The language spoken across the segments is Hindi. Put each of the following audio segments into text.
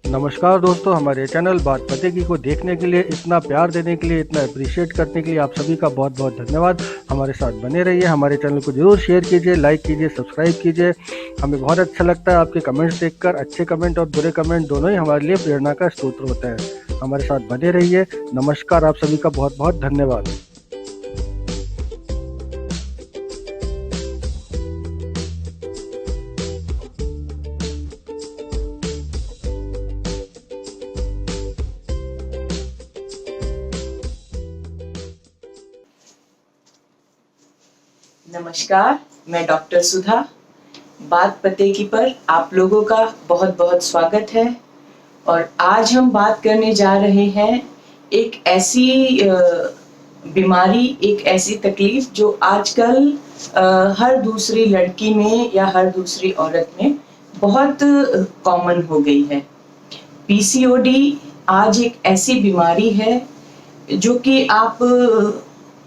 नमस्कार दोस्तों, हमारे चैनल बात पते की को देखने के लिए, इतना प्यार देने के लिए, इतना अप्रिशिएट करने के लिए आप सभी का बहुत बहुत धन्यवाद। हमारे साथ बने रहिए, हमारे चैनल को जरूर शेयर कीजिए, लाइक कीजिए, सब्सक्राइब कीजिए। हमें बहुत अच्छा लगता है आपके कमेंट्स देखकर। अच्छे कमेंट और बुरे कमेंट दोनों ही हमारे लिए प्रेरणा का स्रोत होते हैं। हमारे साथ बने रहिए। नमस्कार, आप सभी का बहुत बहुत धन्यवाद। नमस्कार, मैं डॉक्टर सुधा। बात पते की पर आप लोगों का बहुत बहुत स्वागत है। और आज हम बात करने जा रहे हैं एक ऐसी बीमारी, एक ऐसी तकलीफ जो आजकल हर दूसरी लड़की में या हर दूसरी औरत में बहुत कॉमन हो गई है। पीसीओडी आज एक ऐसी बीमारी है जो कि आप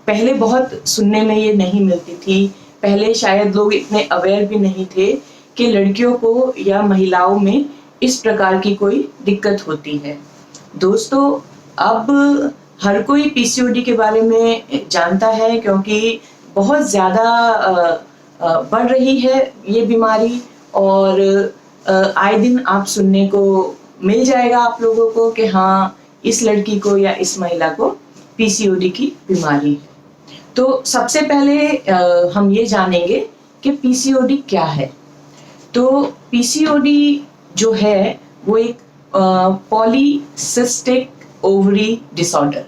पहले बहुत सुनने में ये नहीं मिलती थी। पहले शायद लोग इतने अवेयर भी नहीं थे कि लड़कियों को या महिलाओं में इस प्रकार की कोई दिक्कत होती है। दोस्तों, अब हर कोई पीसीओडी के बारे में जानता है क्योंकि बहुत ज़्यादा बढ़ रही है ये बीमारी। और आए दिन आप सुनने को मिल जाएगा आप लोगों को कि हाँ, इस लड़की को या इस महिला को पीसीओडी की बीमारी है। तो सबसे पहले हम ये जानेंगे कि पीसीओडी क्या है। तो पीसीओडी जो है वो एक पॉलीसिस्टिक ओवरी डिसऑर्डर,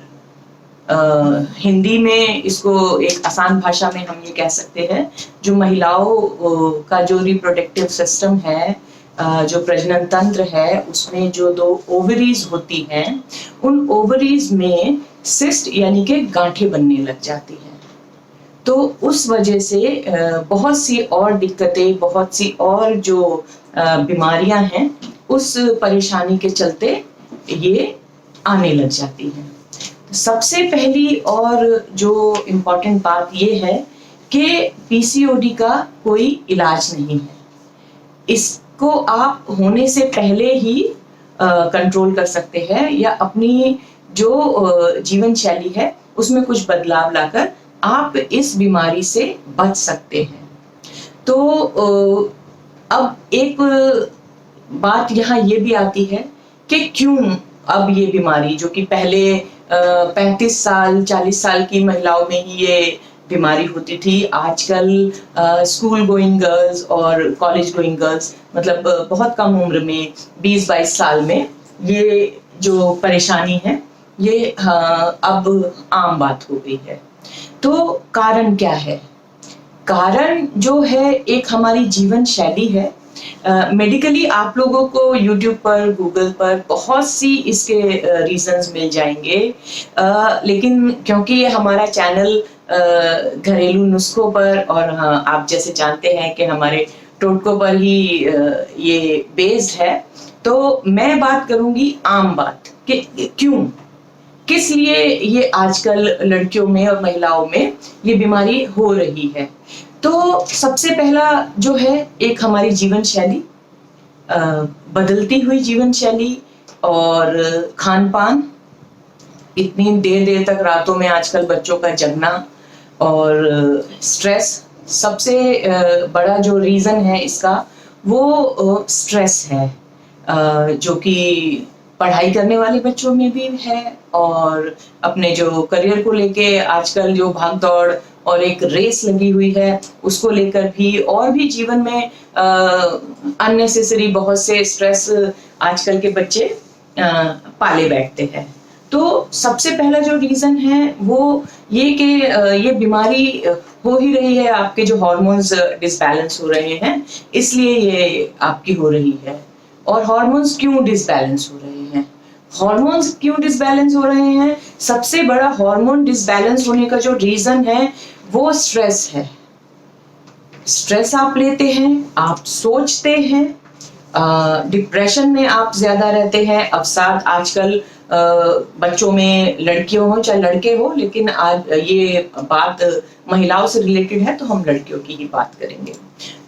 हिंदी में इसको एक आसान भाषा में हम ये कह सकते हैं, जो महिलाओं का जो रिप्रोडक्टिव सिस्टम है, जो प्रजनन तंत्र है, उसमें जो दो ओवरीज होती हैं, उन ओवरीज में सिस्ट यानी कि गांठें बनने लग जाती हैं। तो उस वजह से बहुत सी और दिक्कतें, बहुत सी और जो बीमारियां हैं, उस परेशानी के चलते ये आने लग जाती हैं। सबसे पहली और जो इम्पोर्टेंट बात ये है कि पीसीओडी का कोई इलाज नहीं है। इसको आप होने से पहले ही कंट्रोल कर सकते हैं या अपनी जो जीवन शैली है उसमें कुछ बदलाव लाकर आप इस बीमारी से बच सकते हैं। तो अब एक बात यहाँ ये भी आती है कि क्यों अब ये बीमारी, जो कि पहले 35 साल 40 साल की महिलाओं में ही ये बीमारी होती थी, आजकल स्कूल गोइंग गर्ल्स और कॉलेज गोइंग गर्ल्स, मतलब बहुत कम उम्र में 20-22 साल में ये जो परेशानी है ये अब आम बात हो गई है। तो कारण क्या है? कारण जो है एक हमारी जीवन शैली है। मेडिकली आप लोगों को यूट्यूब पर, गूगल पर बहुत सी इसके रीजंस मिल जाएंगे, लेकिन क्योंकि ये हमारा चैनल घरेलू नुस्खों पर और आप जैसे जानते हैं कि हमारे टोटकों पर ही ये बेस्ड है, तो मैं बात करूंगी आम बात कि क्यों, किस लिए ये आजकल लड़कियों में और महिलाओं में ये बीमारी हो रही है। तो सबसे पहला जो है एक हमारी जीवन शैली, बदलती हुई जीवन शैली और खान पान, इतनी देर देर तक रातों में आजकल बच्चों का जगना और स्ट्रेस। सबसे बड़ा जो रीजन है इसका वो स्ट्रेस है, जो कि पढ़ाई करने वाले बच्चों में भी है और अपने जो करियर को लेके आजकल जो भाग दौड़ और एक रेस लगी हुई है उसको लेकर भी, और भी जीवन में अननेसेसरी बहुत से स्ट्रेस आजकल के बच्चे पाले बैठते हैं। तो सबसे पहला जो रीजन है वो ये कि ये बीमारी हो ही रही है, आपके जो हार्मोन्स डिसबैलेंस हो रहे हैं, इसलिए ये आपकी हो रही है। और हार्मोन्स क्यों डिसबैलेंस हो रहे हैं? हार्मोन्स क्यों डिसबैलेंस हो रहे हैं? सबसे बड़ा हार्मोन डिसबैलेंस होने का जो रीजन है वो स्ट्रेस है। स्ट्रेस आप लेते हैं, आप सोचते हैं, डिप्रेशन में आप ज्यादा रहते हैं। अवसाद आजकल बच्चों में, लड़कियों हो चाहे लड़के हो, लेकिन आज ये बात महिलाओं से रिलेटेड है तो हम लड़कियों की ही बात करेंगे।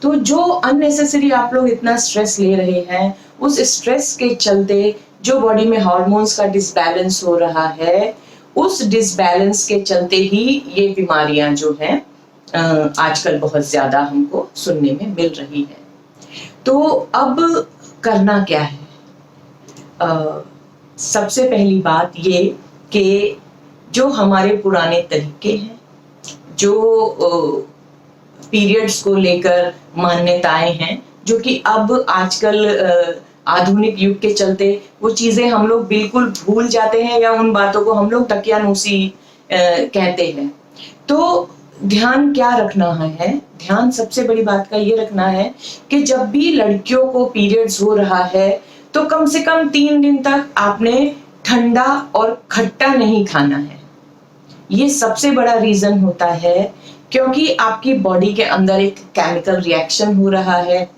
तो जो अननेसेसरी आप लोग इतना स्ट्रेस ले रहे हैं उस स्ट्रेस के चलते जो बॉडी में हार्मोन्स का डिसबैलेंस हो रहा है, उस डिसबैलेंस के चलते ही ये बीमारियां जो हैं आजकल बहुत ज्यादा हमको सुनने में मिल रही है। तो अब करना क्या है? सबसे पहली बात ये कि जो हमारे पुराने तरीके हैं, जो पीरियड्स को लेकर मान्यताएं हैं, जो कि अब आजकल आधुनिक युग के चलते वो चीजें हम लोग बिल्कुल भूल जाते हैं या उन बातों को हम लोग तकियानुसी कहते हैं। तो ध्यान क्या रखना है? ध्यान सबसे बड़ी बात का ये रखना है कि जब भी लड़कियों को पीरियड्स हो रहा है तो कम से कम 3 दिन तक आपने ठंडा और खट्टा नहीं खाना है। ये सबसे बड़ा रीजन होता है क्योंकि आपकी बॉडी के अंदर एक केमिकल रिएक्शन हो रहा है।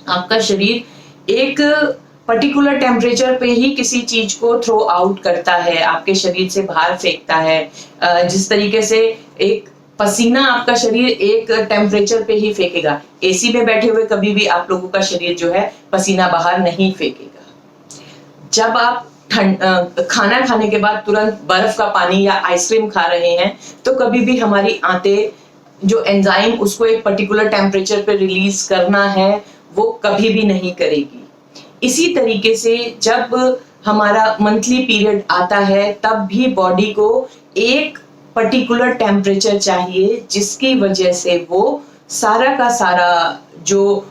आपका शरीर एक पर्टिकुलर टेम्परेचर पे ही किसी चीज को थ्रो आउट करता है, आपके शरीर से बाहर फेंकता है। जिस तरीके से एक पसीना आपका शरीर एक टेम्परेचर पे ही फेंकेगा। एसी में बैठे हुए कभी भी आप लोगों का शरीर जो है पसीना बाहर नहीं फेंकेगा। जब आप खाना खाने के बाद तुरंत बर्फ का पानी या आइसक्रीम खा रहे हैं तो कभी भी हमारी आंतें जो एंजाइम उसको एक पर्टिकुलर टेम्परेचर पे रिलीज करना है वो कभी भी नहीं करेगी। इसी तरीके से जब हमारा मंथली पीरियड आता है तब भी बॉडी को एक पर्टिकुलर टेम्परेचर चाहिए जिसकी वजह से वो सारा का सारा जो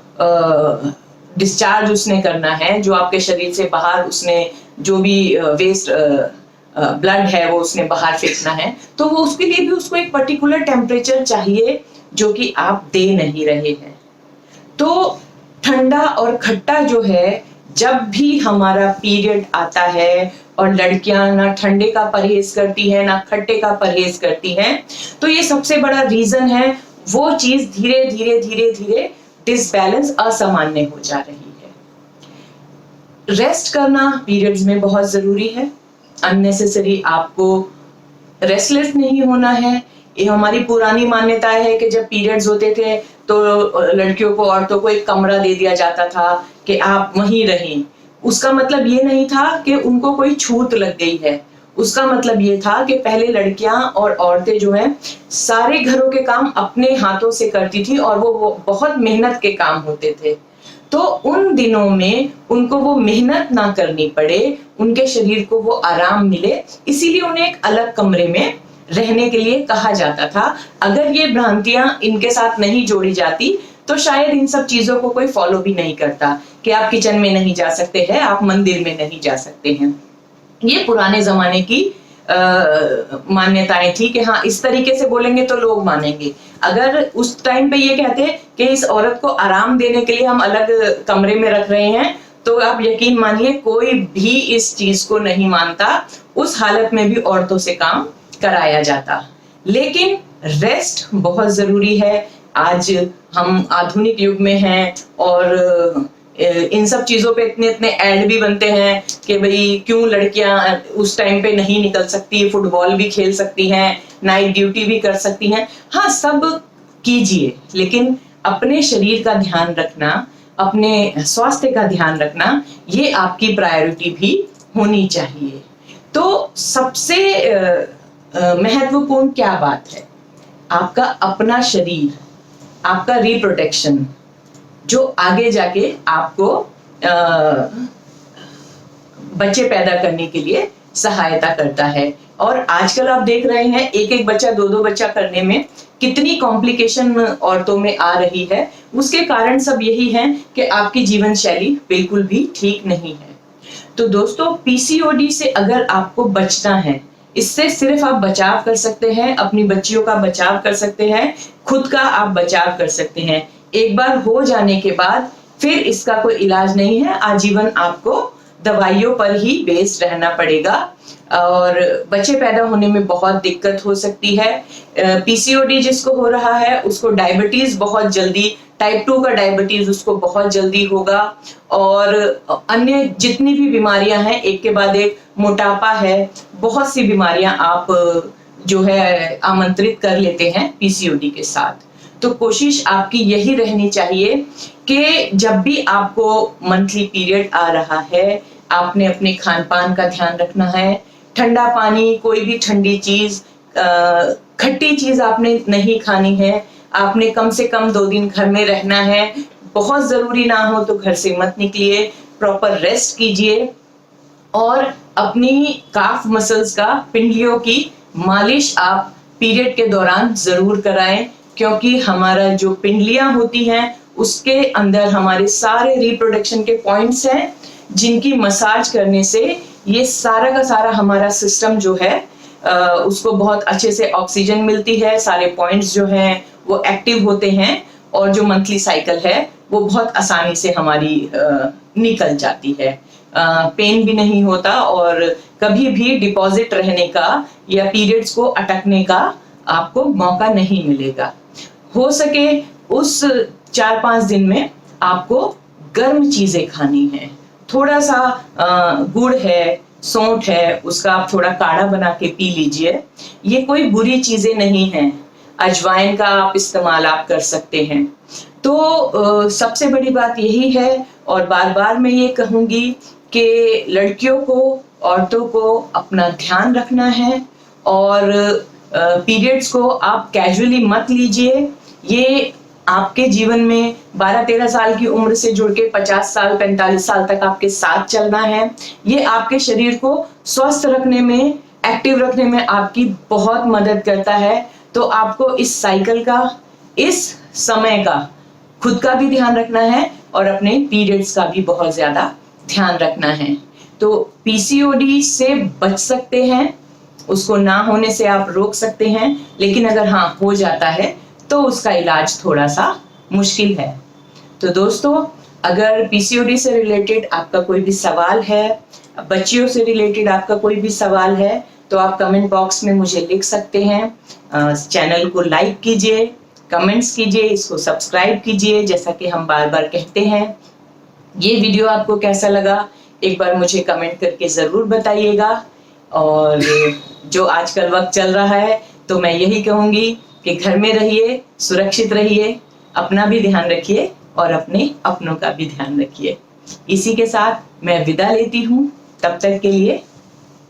डिस्चार्ज उसने करना है, जो आपके शरीर से बाहर उसने जो भी वेस्ट ब्लड है वो उसने बाहर फेंकना है, तो वो उसके लिए भी उसको एक पर्टिकुलर टेम्परेचर चाहिए जो कि आप दे नहीं रहे हैं। तो ठंडा और खट्टा जो है, जब भी हमारा पीरियड आता है और लड़कियां ना ठंडे का परहेज करती है ना खट्टे का परहेज करती हैं, तो ये सबसे बड़ा रीजन है वो चीज धीरे धीरे धीरे धीरे डिसबैलेंस असामान्य हो जा रही है। रेस्ट करना पीरियड्स में बहुत जरूरी है। अननेसेसरी आपको रेस्टलेस नहीं होना है। ये हमारी पुरानी मान्यता है कि जब पीरियड्स होते थे तो लड़कियों को, औरतों को एक कमरा दे दिया जाता था कि आप वहीं रहें। उसका मतलब ये नहीं था कि उनको कोई छूत लग गई है। उसका मतलब ये था कि पहले लड़कियां और औरतें जो हैं सारे घरों के काम अपने हाथों से करती थी और वो बहुत मेहनत के काम होते थे। तो उन दिनों में उनको वो मेहनत ना करनी पड़े, उनके शरीर को वो आराम मिले, इसीलिए उन्हें एक अलग कमरे में रहने के लिए कहा जाता था। अगर ये भ्रांतियां इनके साथ नहीं जोड़ी जाती तो शायद इन सब चीजों को कोई फॉलो भी नहीं करता कि आप किचन में नहीं जा सकते हैं, आप मंदिर में नहीं जा सकते हैं। ये पुराने जमाने की मान्यताएं थी कि हाँ इस तरीके से बोलेंगे तो लोग मानेंगे। अगर उस टाइम पे ये कहते कि इस औरत को आराम देने के लिए हम अलग कमरे में रख रहे हैं, तो आप यकीन मानिए कोई भी इस चीज को नहीं मानता। उस हालत में भी औरतों से काम कराया जाता। लेकिन रेस्ट बहुत जरूरी है। आज हम आधुनिक युग में हैं और इन सब चीजों पे इतने इतने ऐड भी बनते हैं कि भाई क्यों लड़कियां उस टाइम पे नहीं निकल सकती, फुटबॉल भी खेल सकती हैं, नाइट ड्यूटी भी कर सकती हैं। हाँ, सब कीजिए, लेकिन अपने शरीर का ध्यान रखना, अपने स्वास्थ्य का ध्यान रखना, ये आपकी प्रायोरिटी भी होनी चाहिए। तो सबसे महत्वपूर्ण क्या बात है? आपका अपना शरीर, आपका रिप्रोटेक्शन, जो आगे जाके आपको बच्चे पैदा करने के लिए सहायता करता है। और आजकल आप देख रहे हैं एक एक बच्चा, दो दो बच्चा करने में कितनी कॉम्प्लिकेशन औरतों में आ रही है। उसके कारण सब यही है कि आपकी जीवन शैली बिल्कुल भी ठीक नहीं है। तो दोस्तों, पीसीओडी से अगर आपको बचना है, इससे सिर्फ आप बचाव कर सकते हैं, अपनी बच्चियों का बचाव कर सकते हैं, खुद का आप बचाव कर सकते हैं। एक बार हो जाने के बाद फिर इसका कोई इलाज नहीं है, आजीवन आपको दवाइयों पर ही बेस्ड रहना पड़ेगा और बच्चे पैदा होने में बहुत दिक्कत हो सकती है। पीसीओडी जिसको हो रहा है उसको डायबिटीज बहुत जल्दी, टाइप 2 का डायबिटीज उसको बहुत जल्दी होगा और अन्य जितनी भी बीमारियां हैं एक के बाद एक, मोटापा है, बहुत सी बीमारियां आप जो है आमंत्रित कर लेते हैं पीसीओडी के साथ। तो कोशिश आपकी यही रहनी चाहिए कि जब भी आपको मंथली पीरियड आ रहा है, आपने अपने खान पान का ध्यान रखना है। ठंडा पानी, कोई भी ठंडी चीज, खट्टी चीज आपने नहीं खानी है। आपने कम से कम 2 दिन घर में रहना है। बहुत जरूरी ना हो तो घर से मत निकलिए। प्रॉपर रेस्ट कीजिए और अपनी काफ मसल्स का, पिंडलियों की मालिश आप पीरियड के दौरान जरूर कराएं, क्योंकि हमारा जो पिंडलियां होती हैं उसके अंदर हमारे सारे रिप्रोडक्शन के पॉइंट्स हैं, जिनकी मसाज करने से ये सारा का सारा हमारा सिस्टम जो है उसको बहुत अच्छे से ऑक्सीजन मिलती है। सारे पॉइंट्स जो हैं वो एक्टिव होते हैं और जो मंथली साइकिल है वो बहुत आसानी से हमारी निकल जाती है। पेन भी नहीं होता और कभी भी डिपॉजिट रहने का या पीरियड्स को अटकने का आपको मौका नहीं मिलेगा। हो सके उस 4-5 दिन में आपको गर्म चीजें खानी है। थोड़ा सा गुड़ है, सौंठ है, उसका आप थोड़ा काढ़ा बना के पी लीजिए। ये कोई बुरी चीजें नहीं हैं। अजवाइन का आप इस्तेमाल आप कर सकते हैं। तो सबसे बड़ी बात यही है, और बार बार मैं ये कहूंगी कि लड़कियों को, औरतों को अपना ध्यान रखना है और पीरियड्स को आप कैजुअली मत लीजिए। ये आपके जीवन में 12-13 साल की उम्र से जुड़ के 50 साल 45 साल तक आपके साथ चलना है। ये आपके शरीर को स्वस्थ रखने में, एक्टिव रखने में आपकी बहुत मदद करता है। तो आपको इस साइकिल का, इस समय का खुद का भी ध्यान रखना है और अपने पीरियड्स का भी बहुत ज्यादा ध्यान रखना है। तो पीसीओडी से बच सकते हैं, उसको ना होने से आप रोक सकते हैं, लेकिन अगर हाँ हो जाता है तो उसका इलाज थोड़ा सा मुश्किल है। तो दोस्तों, अगर पीसीओडी से रिलेटेड आपका कोई भी सवाल है, बच्चियों से रिलेटेड आपका कोई भी सवाल है, तो आप कमेंट बॉक्स में मुझे लिख सकते हैं। चैनल को लाइक कीजिए, कमेंट्स कीजिए, इसको सब्सक्राइब कीजिए, जैसा कि हम बार बार कहते हैं। ये वीडियो आपको कैसा लगा एक बार मुझे कमेंट करके जरूर बताइएगा। और जो आजकल वक्त चल रहा है तो मैं यही कहूंगी कि घर में रहिए, सुरक्षित रहिए, अपना भी ध्यान रखिए और अपने अपनों का भी ध्यान रखिए। इसी के साथ मैं विदा लेती हूँ। तब तक के लिए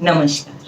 नमस्कार।